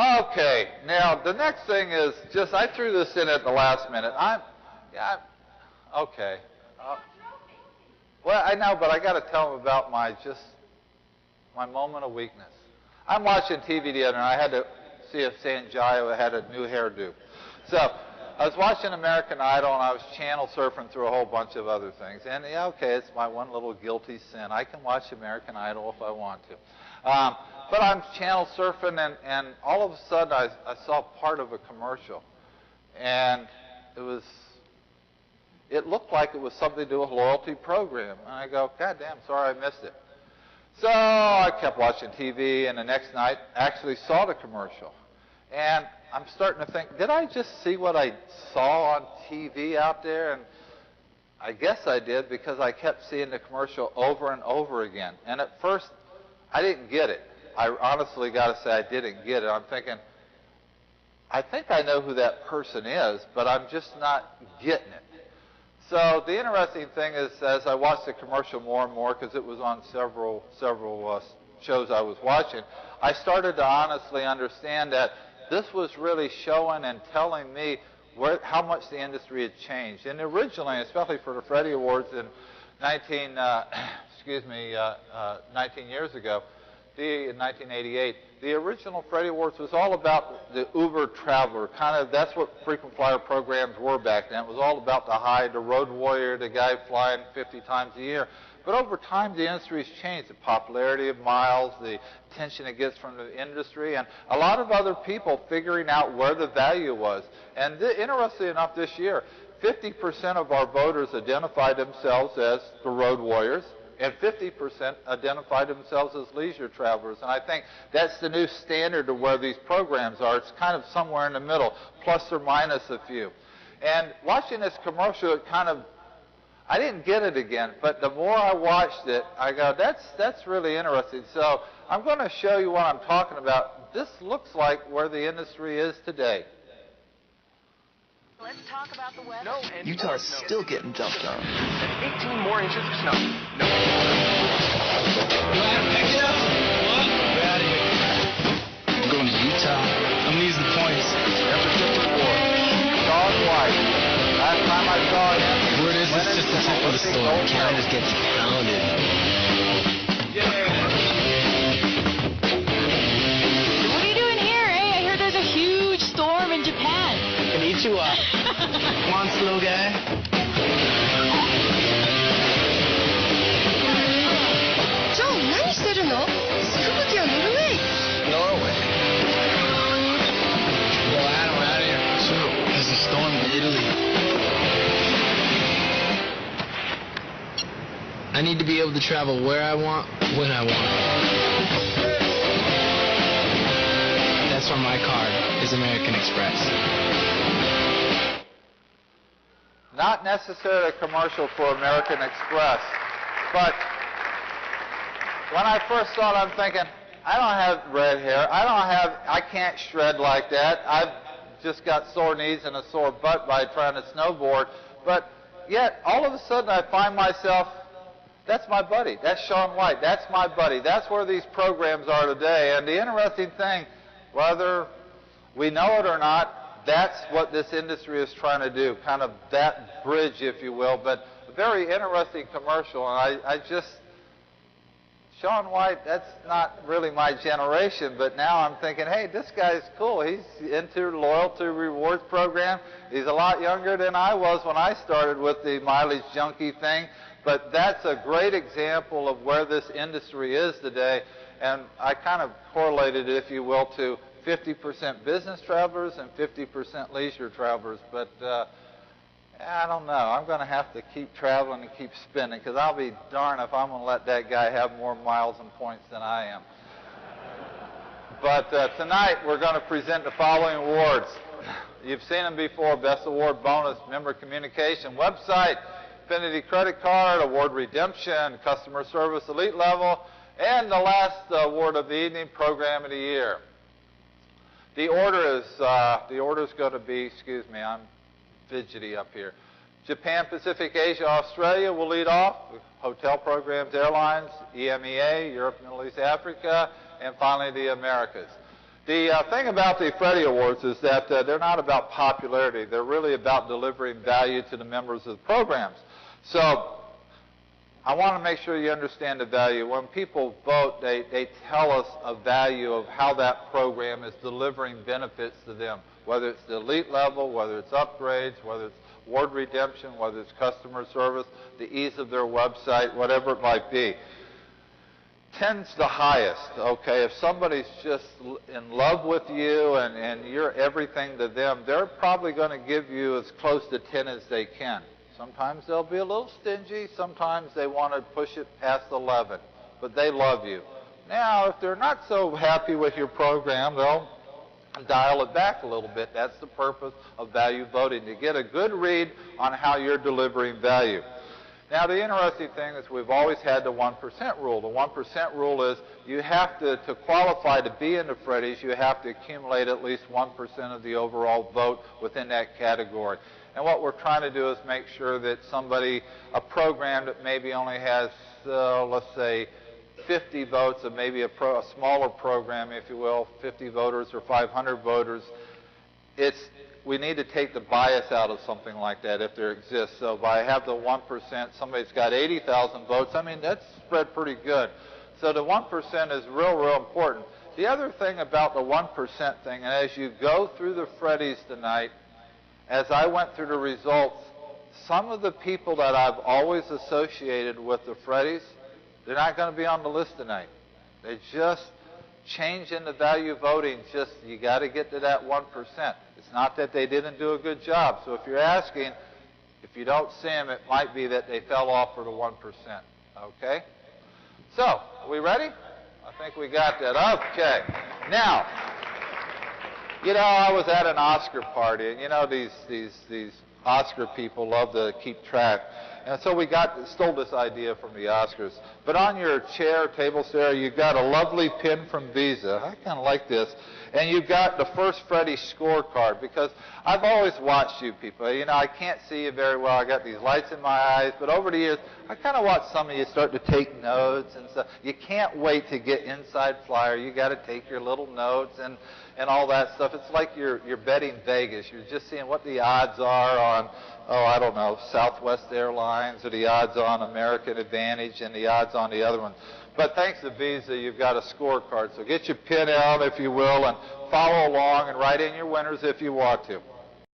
Okay, now the next thing is just I threw this in at the last minute. Okay. Well, I know, but I got to tell them about my moment of weakness. I'm watching TV the other night. I had to see if Sanjaya had a new hairdo. So I was watching American Idol, and I was channel surfing through a whole bunch of other things. And yeah, okay, it's my one little guilty sin. I can watch American Idol if I want to. But I'm channel surfing, and all of a sudden I saw part of a commercial. And it looked like it was something to do with a loyalty program. And I go, God damn, sorry I missed it. So I kept watching TV, and the next night actually saw the commercial. And I'm starting to think, did I just see what I saw on TV out there? And I guess I did, because I kept seeing the commercial over and over again. And at first, I didn't get it. I honestly got to say I didn't get it. I'm thinking, I think I know who that person is, but I'm just not getting it. So the interesting thing is, as I watched the commercial more and more, because it was on several shows I was watching, I started to honestly understand that this was really showing and telling me how much the industry had changed. And originally, especially for the Freddie Awards in 19 years ago, in 1988, the original Freddie Awards was all about the Uber traveler. That's what frequent flyer programs were back then. It was all about the road warrior, the guy flying 50 times a year. But over time, the industry's changed. The popularity of miles, the attention it gets from the industry, and a lot of other people figuring out where the value was. And interestingly enough, this year, 50% of our voters identified themselves as the road warriors, and 50% identified themselves as leisure travelers. And I think that's the new standard of where these programs are. It's kind of somewhere in the middle, plus or minus a few. And watching this commercial, I didn't get it again, but the more I watched it, I go, that's really interesting. So I'm going to show you what I'm talking about. This looks like where the industry is today. Let's talk about the weather. Utah is still getting dumped on. 18 more inches of snow. No. Pick it up. What? We're out of here. I'm going to Utah. I'm going to use the points. Number 54, Sean White. Last time I saw him. Word is it's just the tip of the storm. Canada just gets pounded. What are you doing here, eh? I heard there's a huge storm in Japan. Konnichiwa. Come on, slow guy. Norway. Yo, Adam, we're out of here. So, there's a storm in Italy. I need to be able to travel where I want, when I want. That's why my card is American Express. Not necessarily a commercial for American Express, but when I first saw it, I'm thinking, I don't have red hair. I can't shred like that. I've just got sore knees and a sore butt by trying to snowboard. But yet, all of a sudden, I find myself, that's my buddy. That's Sean White. That's my buddy. That's where these programs are today. And the interesting thing, whether we know it or not, that's what this industry is trying to do, kind of that bridge, if you will. But a very interesting commercial, and I just, Sean White, that's not really my generation, but now I'm thinking, hey, this guy's cool. He's into the loyalty rewards program. He's a lot younger than I was when I started with the mileage junkie thing. But that's a great example of where this industry is today. And I kind of correlated it, if you will, to 50% business travelers and 50% leisure travelers. But I don't know. I'm going to have to keep traveling and keep spending, because I'll be darned if I'm going to let that guy have more miles and points than I am. But tonight we're going to present the following awards. You've seen them before: Best Award Bonus, Member Communication, Website, Affinity Credit Card, Award Redemption, Customer Service Elite Level, and the last award of the evening, Program of the Year. The order is going to be, excuse me, I'm fidgety up here. Japan, Pacific, Asia, Australia will lead off. Hotel programs, airlines, EMEA, Europe, Middle East, Africa, and finally the Americas. The thing about the Freddie Awards is that they're not about popularity. They're really about delivering value to the members of the programs. So I want to make sure you understand the value. When people vote, they tell us a value of how that program is delivering benefits to them, whether it's the elite level, whether it's upgrades, whether it's award redemption, whether it's customer service, the ease of their website, whatever it might be. 10's the highest, okay? If somebody's just in love with you and you're everything to them, they're probably going to give you as close to 10 as they can. Sometimes they'll be a little stingy. Sometimes they want to push it past 11, but they love you. Now, if they're not so happy with your program, they'll dial it back a little bit. That's the purpose of value voting, to get a good read on how you're delivering value. Now, the interesting thing is we've always had the 1% rule. The 1% rule is you have to qualify to be in the Freddies, you have to accumulate at least 1% of the overall vote within that category. And what we're trying to do is make sure that a program that maybe only has, let's say, 50 votes, or maybe a smaller program, if you will, 50 voters or 500 voters, we need to take the bias out of something like that if there exists. So if I have the 1%, somebody's got 80,000 votes, I mean, that's spread pretty good. So the 1% is real important. The other thing about the 1% thing, and as you go through the Freddies tonight, as I went through the results, some of the people that I've always associated with the Freddies, they're not going to be on the list tonight. They just change in the value voting. Just, you got to get to that 1%. It's not that they didn't do a good job. So if you're asking, if you don't see them, it might be that they fell off for the 1%. Okay? So, are we ready? I think we got that. Okay. Now, you know, I was at an Oscar party, and you know these Oscar people love to keep track. And so we stole this idea from the Oscars. But on your chair, table there, you've got a lovely pin from Visa. I kind of like this. And you've got the first Freddie scorecard, because I've always watched you people. You know, I can't see you very well. I got these lights in my eyes. But over the years, I kind of watched some of you start to take notes and stuff. You can't wait to get inside flyer. You got to take your little notes and all that stuff. It's like you're betting Vegas. You're just seeing what the odds are on, I don't know, Southwest Airlines, or the odds on American Advantage, and the odds on the other one. But thanks to Visa, you've got a scorecard. So get your pin out, if you will, and follow along and write in your winners if you want to.